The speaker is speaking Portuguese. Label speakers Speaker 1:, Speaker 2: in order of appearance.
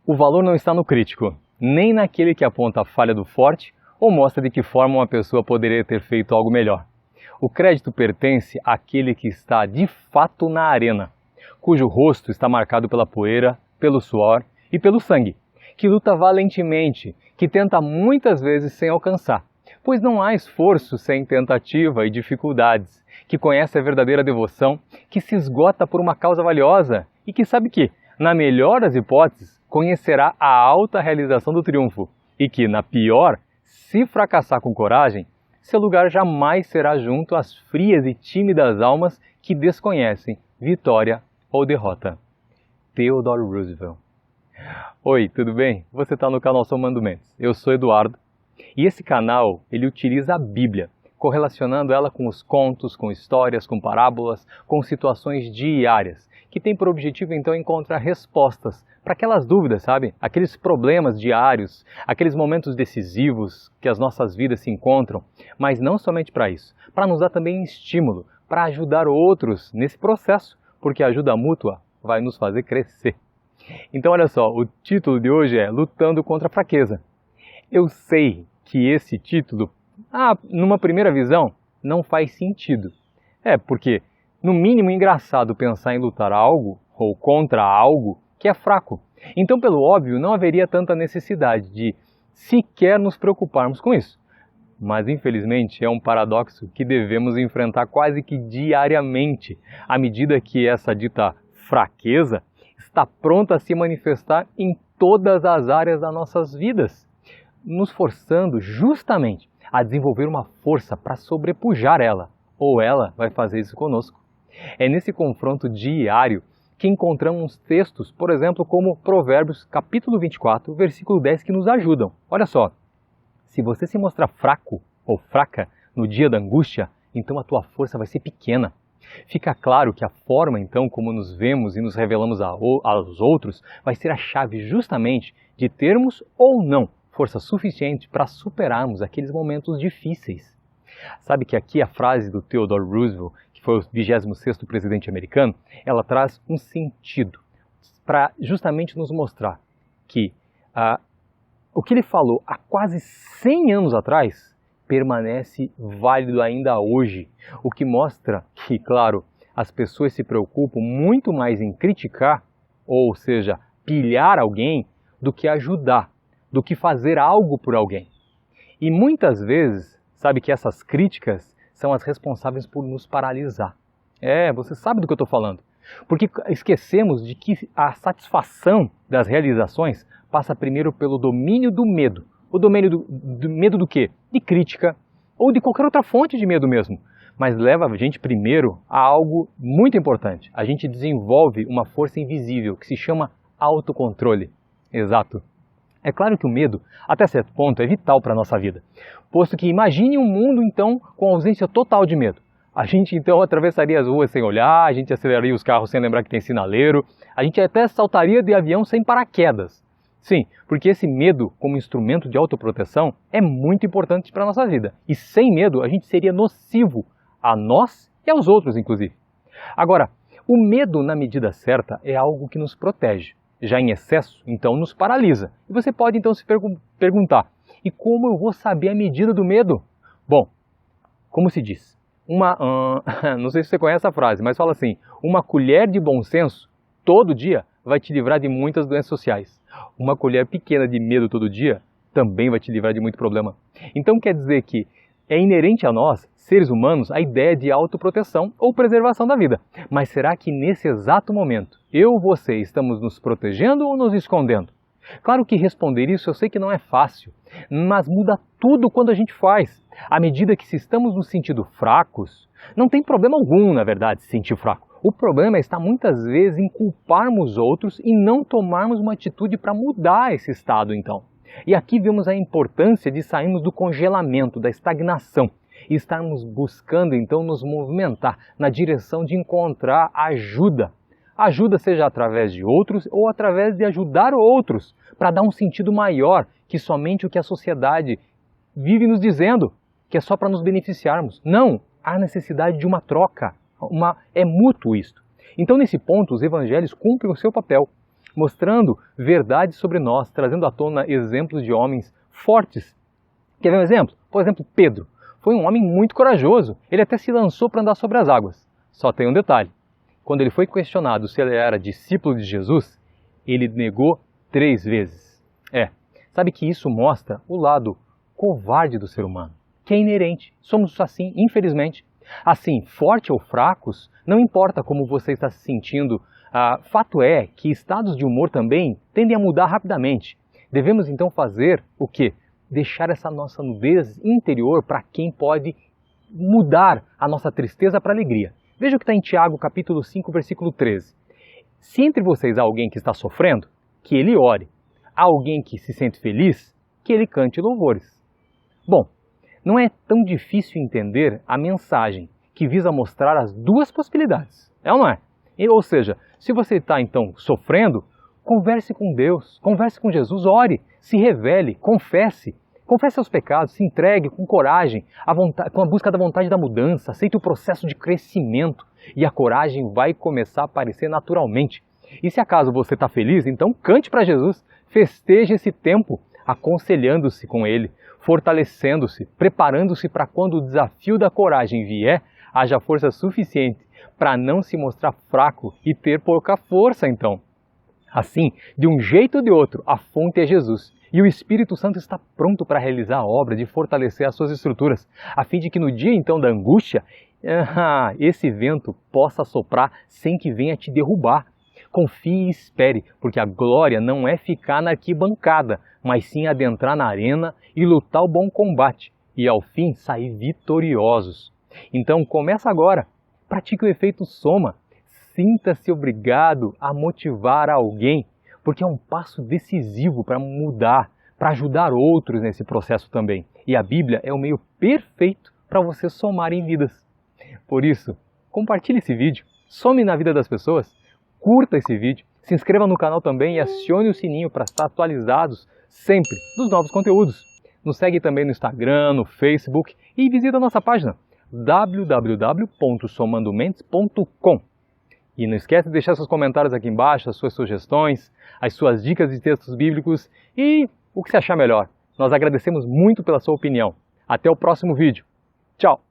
Speaker 1: O valor não está no crítico, nem naquele que aponta a falha do forte ou mostra de que forma uma pessoa poderia ter feito algo melhor. O crédito pertence àquele que está de fato na arena, cujo rosto está marcado pela poeira, pelo suor e pelo sangue, que luta valentemente, que tenta muitas vezes sem alcançar, pois não há esforço sem tentativa e dificuldades, que conhece a verdadeira devoção, que se esgota por uma causa valiosa e que sabe que, na melhor das hipóteses, conhecerá a alta realização do triunfo e que, na pior, se fracassar com coragem, seu lugar jamais será junto às frias e tímidas almas que desconhecem vitória ou derrota. Theodore Roosevelt. Oi, tudo bem? Você está no canal Somando Mentes. Eu sou Eduardo e esse canal ele utiliza a Bíblia, correlacionando ela com os contos, com histórias, com parábolas, com situações diárias, que tem por objetivo então encontrar respostas para aquelas dúvidas, sabe? Aqueles problemas diários, aqueles momentos decisivos que as nossas vidas se encontram, mas não somente para isso, para nos dar também estímulo, para ajudar outros nesse processo, porque a ajuda mútua vai nos fazer crescer. Então olha só, o título de hoje é Lutando contra a Fraqueza. Eu sei que esse título, numa primeira visão, não faz sentido. Porque, no mínimo, engraçado pensar em lutar algo ou contra algo que é fraco. Então, pelo óbvio, não haveria tanta necessidade de sequer nos preocuparmos com isso. Mas, infelizmente, é um paradoxo que devemos enfrentar quase que diariamente, à medida que essa dita fraqueza está pronta a se manifestar em todas as áreas das nossas vidas, nos forçando justamente a desenvolver uma força para sobrepujar ela, ou ela vai fazer isso conosco. É nesse confronto diário que encontramos textos, por exemplo, como Provérbios, capítulo 24, versículo 10, que nos ajudam. Olha só, se você se mostrar fraco ou fraca no dia da angústia, então a tua força vai ser pequena. Fica claro que a forma, então, como nos vemos e nos revelamos aos outros, vai ser a chave justamente de termos ou não força suficiente para superarmos aqueles momentos difíceis. Sabe que aqui a frase do Theodore Roosevelt, que foi o 26º presidente americano, ela traz um sentido para justamente nos mostrar que o que ele falou há quase 100 anos atrás permanece válido ainda hoje, o que mostra que, claro, as pessoas se preocupam muito mais em criticar, ou seja, pilhar alguém, do que ajudar, do que fazer algo por alguém. E muitas vezes, sabe que essas críticas são as responsáveis por nos paralisar. Você sabe do que eu estou falando. Porque esquecemos de que a satisfação das realizações passa primeiro pelo domínio do medo. O domínio do medo do quê? De crítica ou de qualquer outra fonte de medo mesmo. Mas leva a gente primeiro a algo muito importante. A gente desenvolve uma força invisível que se chama autocontrole. Exato. É claro que o medo, até certo ponto, é vital para a nossa vida. Posto que imagine um mundo, então, com ausência total de medo. A gente, então, atravessaria as ruas sem olhar, a gente aceleraria os carros sem lembrar que tem sinaleiro, a gente até saltaria de avião sem paraquedas. Sim, porque esse medo, como instrumento de autoproteção, é muito importante para a nossa vida. E sem medo, a gente seria nocivo a nós e aos outros, inclusive. Agora, o medo, na medida certa, é algo que nos protege. Já em excesso, então, nos paralisa. E você pode, então, se perguntar, e como eu vou saber a medida do medo? Bom, como se diz, não sei se você conhece a frase, mas fala assim, uma colher de bom senso, todo dia, vai te livrar de muitas doenças sociais. Uma colher pequena de medo todo dia, também vai te livrar de muito problema. Então, quer dizer que é inerente a nós, seres humanos, a ideia de autoproteção ou preservação da vida. Mas será que nesse exato momento, eu ou você estamos nos protegendo ou nos escondendo? Claro que responder isso eu sei que não é fácil, mas muda tudo quando a gente faz. À medida que se estamos nos sentindo fracos, não tem problema algum, na verdade, se sentir fraco. O problema está muitas vezes em culparmos outros e não tomarmos uma atitude para mudar esse estado, então. E aqui vemos a importância de sairmos do congelamento, da estagnação e estarmos buscando então nos movimentar na direção de encontrar ajuda. Ajuda seja através de outros ou através de ajudar outros para dar um sentido maior que somente o que a sociedade vive nos dizendo, que é só para nos beneficiarmos. Não, há necessidade de uma troca, é mútuo isto. Então nesse ponto os evangelhos cumprem o seu papel. mostrando verdades sobre nós, trazendo à tona exemplos de homens fortes. Quer ver um exemplo? Por exemplo, Pedro. Foi um homem muito corajoso, ele até se lançou para andar sobre as águas. Só tem um detalhe, quando ele foi questionado se ele era discípulo de Jesus, ele negou 3 vezes. Sabe que isso mostra o lado covarde do ser humano, que é inerente, somos assim, infelizmente. Assim, forte ou fracos, não importa como você está se sentindo, fato é que estados de humor também tendem a mudar rapidamente. Devemos então fazer o quê? Deixar essa nossa nudez interior para quem pode mudar a nossa tristeza para alegria. Veja o que está em Tiago capítulo 5, versículo 13. Se entre vocês há alguém que está sofrendo, que ele ore. Há alguém que se sente feliz, que ele cante louvores. Bom, não é tão difícil entender a mensagem que visa mostrar as duas possibilidades. É ou não é? Ou seja, se você está então sofrendo, converse com Deus, converse com Jesus, ore, se revele, confesse seus pecados, se entregue com coragem, com a busca da vontade da mudança, aceite o processo de crescimento e a coragem vai começar a aparecer naturalmente. E se acaso você está feliz, então cante para Jesus, festeje esse tempo, aconselhando-se com Ele, fortalecendo-se, preparando-se para quando o desafio da coragem vier, haja força suficiente para não se mostrar fraco e ter pouca força então. Assim, de um jeito ou de outro, a fonte é Jesus. E o Espírito Santo está pronto para realizar a obra de fortalecer as suas estruturas, a fim de que no dia então da angústia, esse vento possa soprar sem que venha te derrubar. Confie e espere, porque a glória não é ficar na arquibancada, mas sim adentrar na arena e lutar o bom combate, e ao fim sair vitoriosos. Então começa agora, pratique o efeito soma. Sinta-se obrigado a motivar alguém, porque é um passo decisivo para mudar, para ajudar outros nesse processo também. E a Bíblia é o meio perfeito para você somar em vidas. Por isso, compartilhe esse vídeo, some na vida das pessoas, curta esse vídeo, se inscreva no canal também e acione o sininho para estar atualizados sempre dos novos conteúdos. Nos segue também no Instagram, no Facebook e visita a nossa página www.somandomentes.com. E não esquece de deixar seus comentários aqui embaixo, as suas sugestões, as suas dicas de textos bíblicos e o que você achar melhor. Nós agradecemos muito pela sua opinião. Até o próximo vídeo. Tchau!